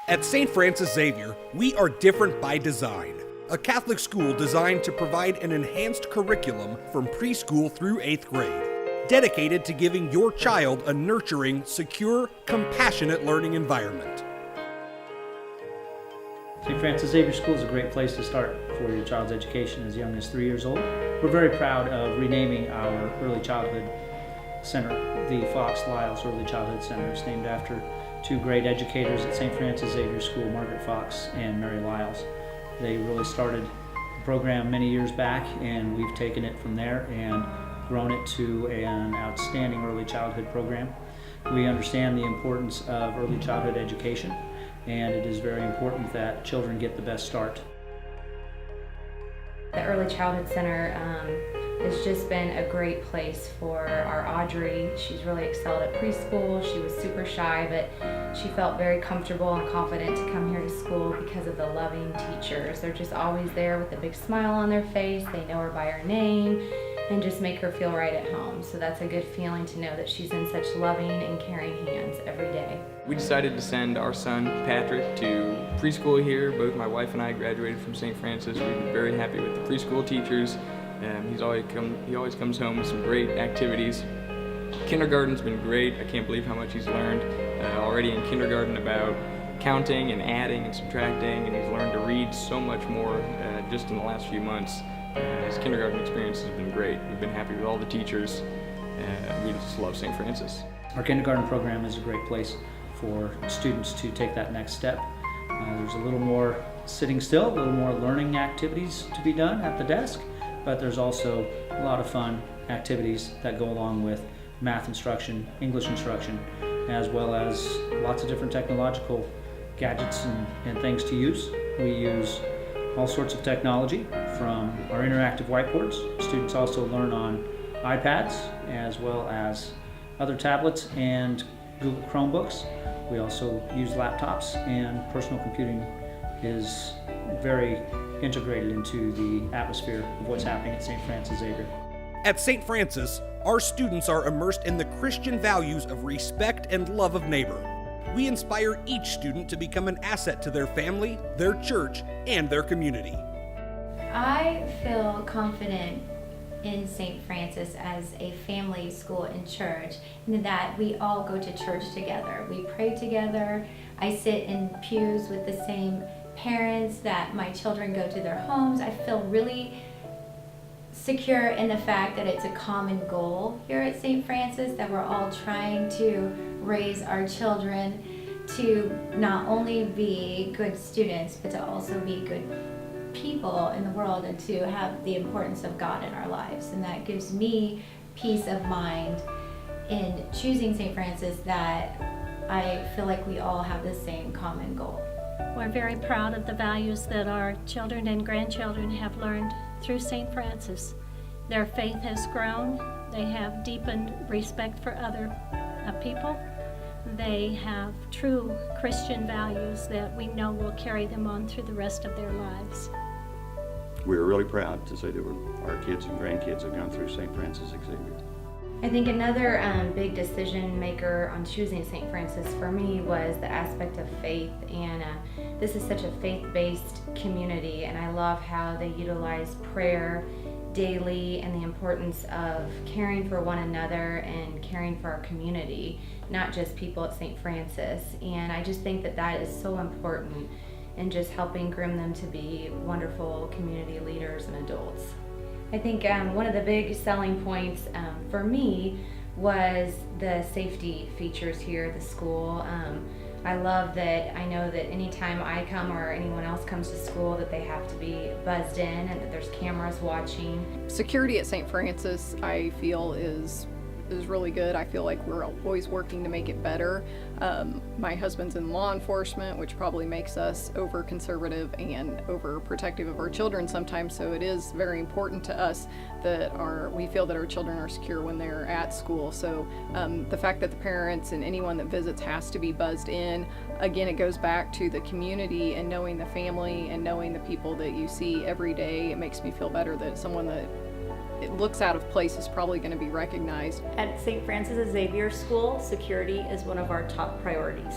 At St. Francis Xavier, we are different by design. A Catholic school designed to provide an enhanced curriculum from preschool through 8th grade, dedicated to giving your child a nurturing, secure, compassionate learning environment. St. Francis Xavier School is a great place to start for your child's education as young as 3 years old. We're very proud of renaming our early childhood center the Fox Lyles Early Childhood Center. It's named after two great educators at St. Francis Xavier School, Margaret Fox and Mary Lyles. They really started the program many years back, and we've taken it from there and grown it to an outstanding early childhood program. We understand the importance of early childhood education, and it is very important that children get the best start. The Early Childhood Center has just been a great place for our Audrey. She's really excelled at preschool. She was super shy, but she felt very comfortable and confident to come here to school because of the loving teachers. They're just always there with a big smile on their face. They know her by her name and just make her feel right at home. So that's a good feeling to know that she's in such loving and caring hands every day. We decided to send our son Patrick to preschool here. Both my wife and I graduated from St. Francis. We've been very happy with the preschool teachers. He always comes home with some great activities. Kindergarten's been great. I can't believe how much he's learned already in kindergarten about counting and adding and subtracting, and he's learned to read so much more just in the last few months. His kindergarten experience has been great. We've been happy with all the teachers. We just love St. Francis. Our kindergarten program is a great place for students to take that next step. There's a little more sitting still, a little more learning activities to be done at the desk, but there's also a lot of fun activities that go along with math instruction, English instruction, as well as lots of different technological gadgets and things to use. We use all sorts of technology from our interactive whiteboards. Students also learn on iPads as well as other tablets and Google Chromebooks. We also use laptops, and personal computing is very integrated into the atmosphere of what's happening at St. Francis Xavier. At St. Francis, our students are immersed in the Christian values of respect and love of neighbor. We inspire each student to become an asset to their family, their church, and their community. I feel confident in St. Francis as a family school and church, in that we all go to church together. We pray together. I sit in pews with the same parents that my children go to their homes. I feel really secure in the fact that it's a common goal here at St. Francis, that we're all trying to raise our children to not only be good students, but to also be good people in the world, and to have the importance of God in our lives. And that gives me peace of mind in choosing St. Francis, that I feel like we all have the same common goal. We're very proud of the values that our children and grandchildren have learned through St. Francis. Their faith has grown. They have deepened respect for other people. They have true Christian values that we know will carry them on through the rest of their lives. We're really proud to say that our kids and grandkids have gone through St. Francis Xavier. I think another big decision maker on choosing St. Francis for me was the aspect of faith, and this is such a faith-based community, and I love how they utilize prayer daily and the importance of caring for one another and caring for our community, not just people at St. Francis. And I just think that that is so important in just helping groom them to be wonderful community leaders and adults. I think one of the big selling points for me was the safety features here at the school. I love that I know that anytime I come or anyone else comes to school, that they have to be buzzed in and that there's cameras watching. Security at St. Francis, I feel, is really good. I feel like we're always working to make it better. My husband's in law enforcement, which probably makes us over conservative and over protective of our children sometimes, so it is very important to us that we feel that our children are secure when they're at school. So the fact that the parents and anyone that visits has to be buzzed in, again, it goes back to the community and knowing the family and knowing the people that you see every day. It makes me feel better that someone that it looks out of place is probably going to be recognized. At St. Francis Xavier School, security is one of our top priorities.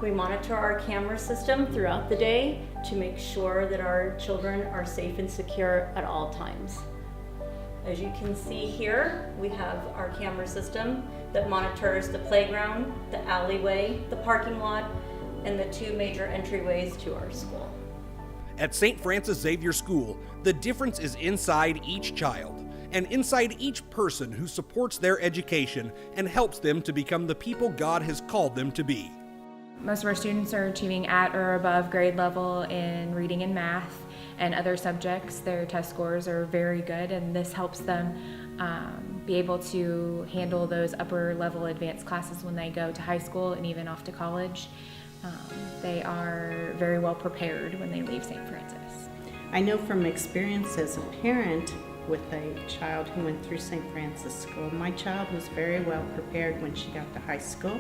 We monitor our camera system throughout the day to make sure that our children are safe and secure at all times. As you can see here, we have our camera system that monitors the playground, the alleyway, the parking lot, and the 2 major entryways to our school. At St. Francis Xavier School, the difference is inside each child and inside each person who supports their education and helps them to become the people God has called them to be. Most of our students are achieving at or above grade level in reading and math and other subjects. Their test scores are very good, and this helps them be able to handle those upper level advanced classes when they go to high school and even off to college. They are very well prepared when they leave St. Francis. I know from experience as a parent with a child who went through St. Francis School, my child was very well prepared when she got to high school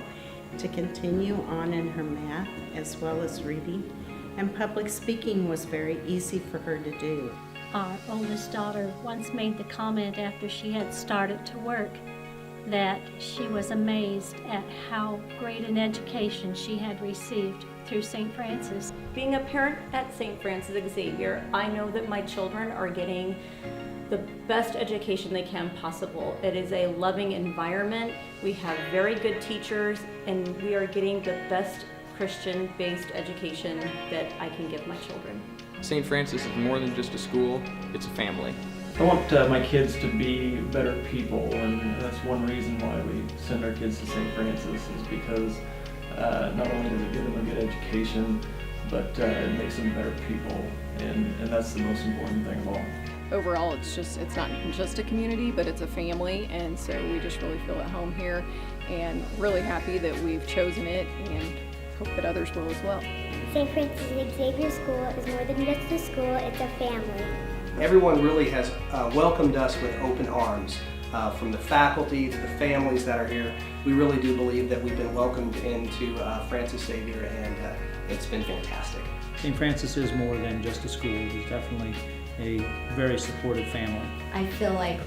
to continue on in her math as well as reading, and public speaking was very easy for her to do. Our oldest daughter once made the comment after she had started to work that she was amazed at how great an education she had received through St. Francis. Being a parent at St. Francis Xavier, I know that my children are getting the best education they can possible. It is a loving environment. We have very good teachers, and we are getting the best Christian-based education that I can give my children. St. Francis is more than just a school, it's a family. I want my kids to be better people, and that's one reason why we send our kids to St. Francis, is because not only does it give them a good education, but it makes them better people, and that's the most important thing of all. Overall, it's not just a community, but it's a family, and so we just really feel at home here, and really happy that we've chosen it, and hope that others will as well. St. Francis Xavier School is more than just a school, it's a family. Everyone really has welcomed us with open arms, from the faculty to the families that are here. We really do believe that we've been welcomed into Francis Xavier, and it's been fantastic. St. Francis is more than just a school. It is definitely a very supportive family. I feel like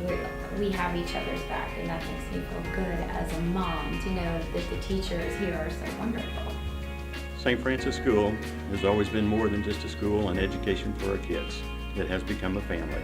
we have each other's back, and that makes me feel good as a mom to know that the teachers here are so wonderful. St. Francis School has always been more than just a school and education for our kids. It has become a family.